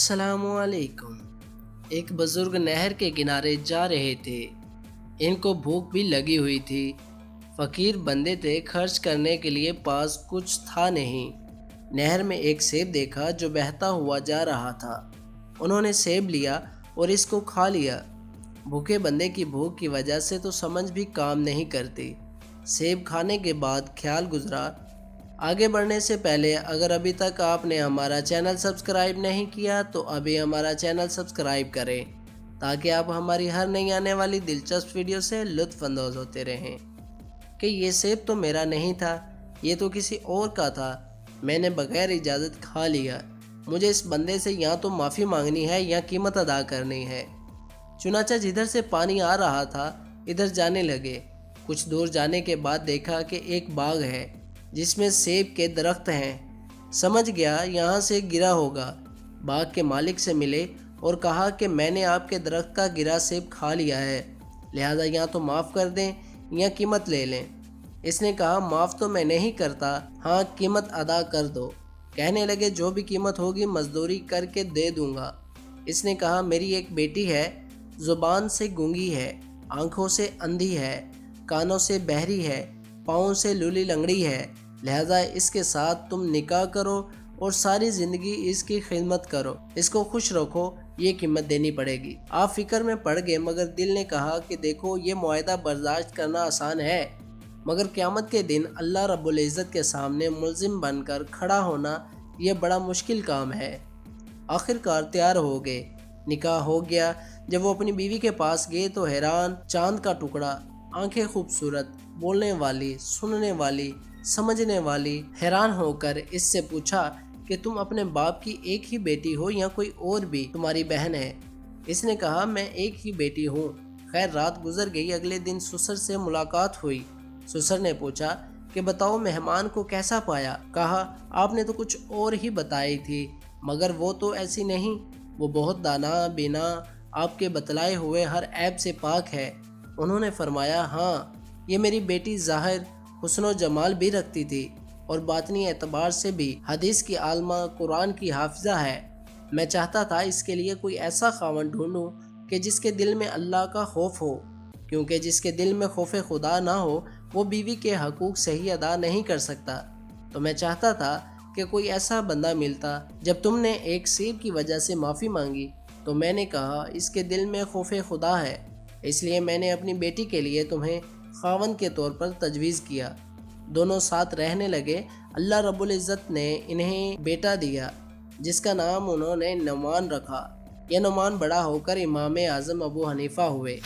अस्सलामुअलैकुम। एक बुज़ुर्ग नहर के किनारे जा रहे थे। इनको भूख भी लगी हुई थी। फ़कीर बंदे थे, खर्च करने के लिए पास कुछ था नहीं। नहर में एक सेब देखा जो बहता हुआ जा रहा था। उन्होंने सेब लिया और इसको खा लिया। भूखे बंदे की भूख की वजह से तो समझ भी काम नहीं करती। सेब खाने के बाद ख्याल गुजरा, आगे बढ़ने से पहले अगर अभी तक आपने हमारा चैनल सब्सक्राइब नहीं किया तो अभी हमारा चैनल सब्सक्राइब करें ताकि आप हमारी हर नई आने वाली दिलचस्प वीडियो से लुत्फ़ अंदोज़ होते रहें। कि ये सेब तो मेरा नहीं था, ये तो किसी और का था। मैंने बगैर इजाज़त खा लिया। मुझे इस बंदे से या तो माफ़ी मांगनी है या कीमत अदा करनी है। चुनाचा जिधर से पानी आ रहा था इधर जाने लगे। कुछ दूर जाने के बाद देखा कि एक बाग है जिसमें सेब के दरख्त हैं। समझ गया यहाँ से गिरा होगा। बाग के मालिक से मिले और कहा कि मैंने आपके दरख्त का गिरा सेब खा लिया है, लिहाजा या तो माफ़ कर दें या कीमत ले लें। इसने कहा, माफ़ तो मैं नहीं करता, हाँ कीमत अदा कर दो। कहने लगे, जो भी कीमत होगी मजदूरी करके दे दूंगा। इसने कहा, मेरी एक बेटी है, ज़ुबान से गूंगी है, आँखों से अंधी है, कानों से बहरी है, पाँव से लूली लंगड़ी है, लिहाजा इसके साथ तुम निकाह करो और सारी ज़िंदगी इसकी खिदमत करो, इसको खुश रखो, ये कीमत देनी पड़ेगी। आप फिक्र में पड़ गए, मगर दिल ने कहा कि देखो ये मुआहदा बर्दाश्त करना आसान है, मगर क़यामत के दिन अल्लाह रब्बुल इज़्ज़त के सामने मुल्ज़िम बनकर खड़ा होना ये बड़ा मुश्किल काम है। आखिरकार तैयार हो गए, निकाह हो गया। जब वो अपनी बीवी के पास गए तो हैरान, चांद का टुकड़ा, आंखें खूबसूरत, बोलने वाली, सुनने वाली, समझने वाली, हैरान होकर इससे पूछा कि तुम अपने बाप की एक ही बेटी हो या कोई और भी तुम्हारी बहन है? इसने कहा, मैं एक ही बेटी हूँ। खैर रात गुजर गई। अगले दिन ससुर से मुलाकात हुई। ससुर ने पूछा कि बताओ मेहमान को कैसा पाया? कहा, आपने तो कुछ और ही बताई थी, मगर वो तो ऐसी नहीं, वो बहुत दाना बीना, आपके बतलाए हुए हर ऐब से पाक है। उन्होंने फरमाया, हाँ ये मेरी बेटी ज़ाहिर हुस्न जमाल भी रखती थी और बातनी एतबार से भी हदीस की आलमा, कुरान की हाफिज़ा है। मैं चाहता था इसके लिए कोई ऐसा खावन ढूंढूं कि जिसके दिल में अल्लाह का खौफ हो, क्योंकि जिसके दिल में खौफ खुदा ना हो वो बीवी के हकूक़ सही अदा नहीं कर सकता। तो मैं चाहता था कि कोई ऐसा बंदा मिलता। जब तुमने एक सेब की वजह से माफ़ी मांगी तो मैंने कहा इसके दिल में खौफ खुदा है, इसलिए मैंने अपनी बेटी के लिए तुम्हें खावन के तौर पर तजवीज़ किया। दोनों साथ रहने लगे। अल्लाह रब्बुल इज़्ज़त ने इन्हें बेटा दिया जिसका नाम उन्होंने नुमान रखा। यह नुमान बड़ा होकर इमाम आज़म अबू हनीफ़ा हुए।